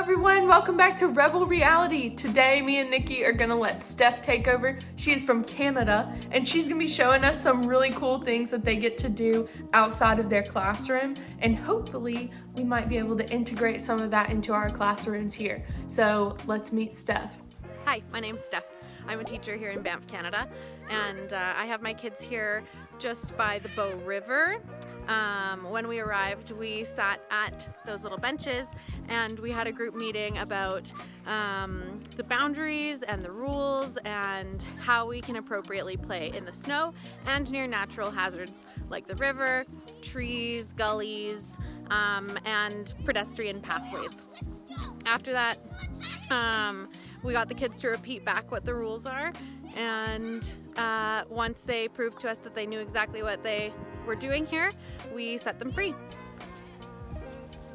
everyone, welcome back to Rebel Reality. Today me and Nikki are gonna let Steph take over. She is from Canada and she's gonna be showing us some really cool things that they get to do outside of their classroom, and hopefully we might be able to integrate some of that into our classrooms here. So let's meet Steph. Hi, my name's Steph. I'm a teacher here in Banff, Canada, and I have my kids here just by the Bow River. When we arrived, we sat at those little benches and we had a group meeting about the boundaries and the rules and how we can appropriately play in the snow and near natural hazards like the river, trees, gullies, and pedestrian pathways. After that, we got the kids to repeat back what the rules are, and once they proved to us that they knew exactly what they were doing here, we set them free.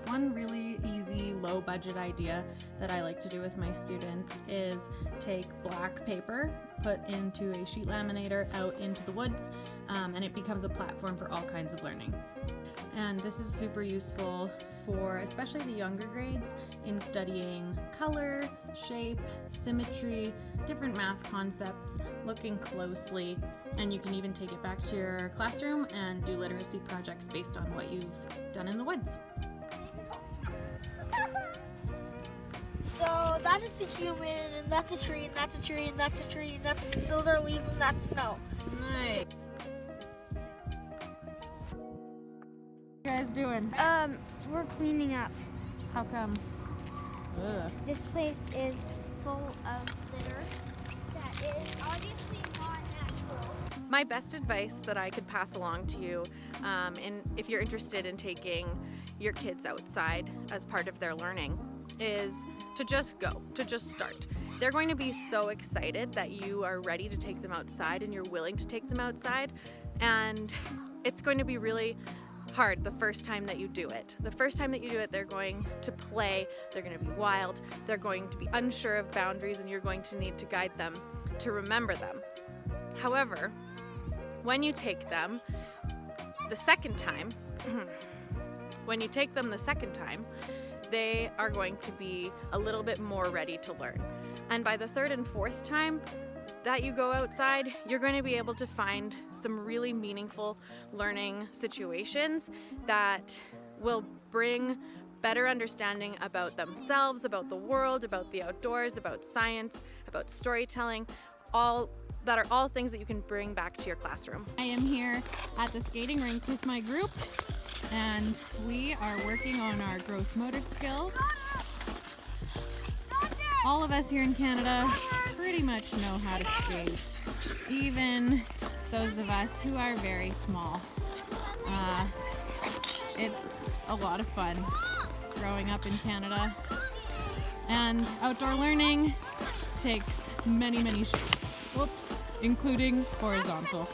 One really easy, low budget idea that I like to do with my students is take black paper, put into a sheet laminator out into the woods, and it becomes a platform for all kinds of learning. And this is super useful for especially the younger grades in studying color, shape, symmetry, different math concepts, looking closely, and you can even take it back to your classroom and do literacy projects based on what you've done in the woods. So that is a human, and that's a tree, and that's a tree, and that's a tree, and those are leaves, and that's snow. Nice. What are you guys doing? We're cleaning up. How come? Ugh. This place is full of litter that is obviously not natural. My best advice that I could pass along to you, and if you're interested in taking your kids outside as part of their learning, is to just go, to just start. They're going to be so excited that you are ready to take them outside and you're willing to take them outside, and it's going to be really hard the first time that you do it. The first time that you do it, they're going to play, they're going to be wild, they're going to be unsure of boundaries, and you're going to need to guide them to remember them. However, when you take them the second time, they are going to be a little bit more ready to learn. And by the third and fourth time that you go outside, you're going to be able to find some really meaningful learning situations that will bring better understanding about themselves, about the world, about the outdoors, about science, about storytelling, all things that you can bring back to your classroom. I am here at the skating rink with my group, and we are working on our gross motor skills. All of us here in Canada pretty much know how to skate, even those of us who are very small. It's a lot of fun growing up in Canada, and outdoor learning takes many, many shapes. Whoops, including horizontal.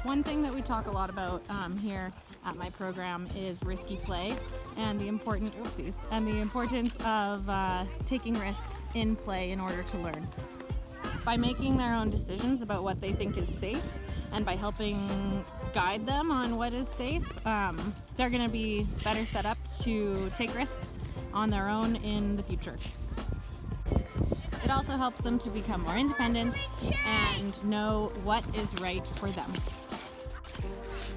One thing that we talk a lot about here at my program is risky play and the importance of taking risks in play in order to learn. By making their own decisions about what they think is safe and by helping guide them on what is safe, they're going to be better set up to take risks on their own in the future. It also helps them to become more independent and know what is right for them.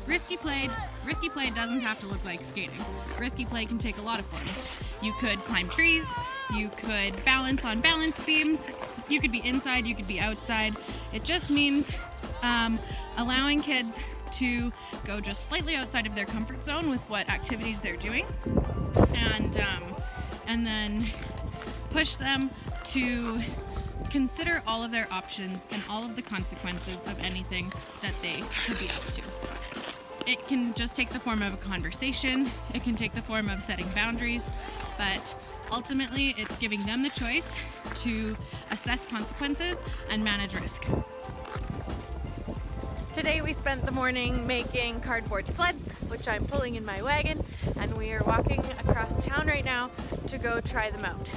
Risky play doesn't have to look like skating. Risky play can take a lot of forms. You could climb trees, you could balance on balance beams, you could be inside, you could be outside. It just means allowing kids to go just slightly outside of their comfort zone with what activities they're doing, and then push them to consider all of their options and all of the consequences of anything that they could be up to. It can just take the form of a conversation, it can take the form of setting boundaries, but ultimately it's giving them the choice to assess consequences and manage risk. Today we spent the morning making cardboard sleds, which I'm pulling in my wagon, and we are walking across town right now to go try them out.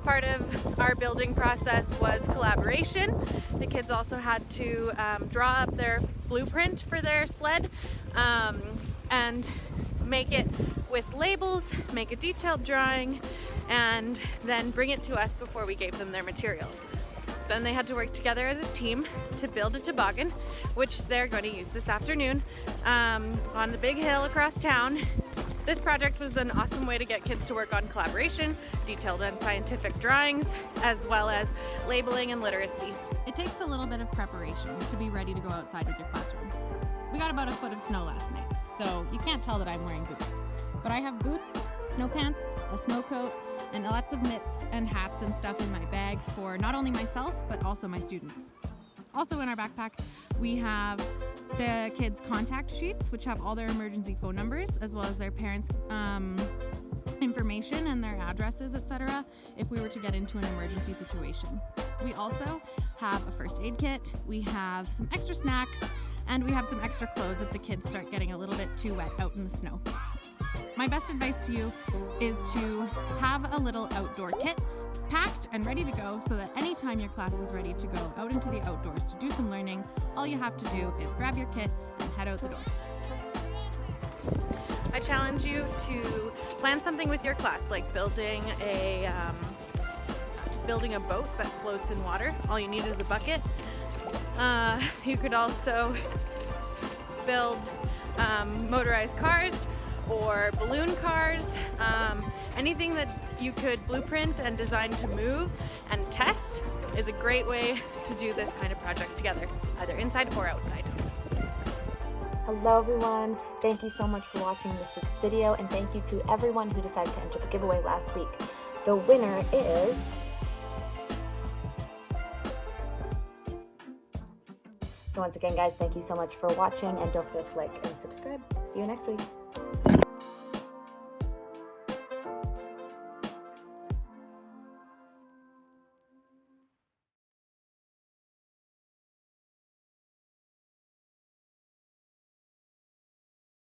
Part of our building process was collaboration. The kids also had to draw up their blueprint for their sled, and make it with labels, make a detailed drawing, and then bring it to us before we gave them their materials. Then they had to work together as a team to build a toboggan, which they're going to use this afternoon on the big hill across town. This project was an awesome way to get kids to work on collaboration, detailed and scientific drawings, as well as labeling and literacy. It takes a little bit of preparation to be ready to go outside with your classroom. We got about a foot of snow last night, so you can't tell that I'm wearing boots. But I have boots, snow pants, a snow coat, and lots of mitts and hats and stuff in my bag for not only myself, but also my students. Also in our backpack, we have the kids' contact sheets, which have all their emergency phone numbers, as well as their parents' information and their addresses, etc., if we were to get into an emergency situation. We also have a first aid kit, we have some extra snacks, and we have some extra clothes if the kids start getting a little bit too wet out in the snow. My best advice to you is to have a little outdoor kit packed and ready to go so that anytime your class is ready to go out into the outdoors to do some learning, all you have to do is grab your kit and head out the door. I challenge you to plan something with your class, like building a boat that floats in water. All you need is a bucket. You could also build motorized cars or balloon cars. Anything that you could blueprint and design to move and test is a great way to do this kind of project together, either inside or outside. Hello everyone, thank you so much for watching this week's video, and thank you to everyone who decided to enter the giveaway last week. The winner is... So once again guys, thank you so much for watching, and don't forget to like and subscribe. See you next week.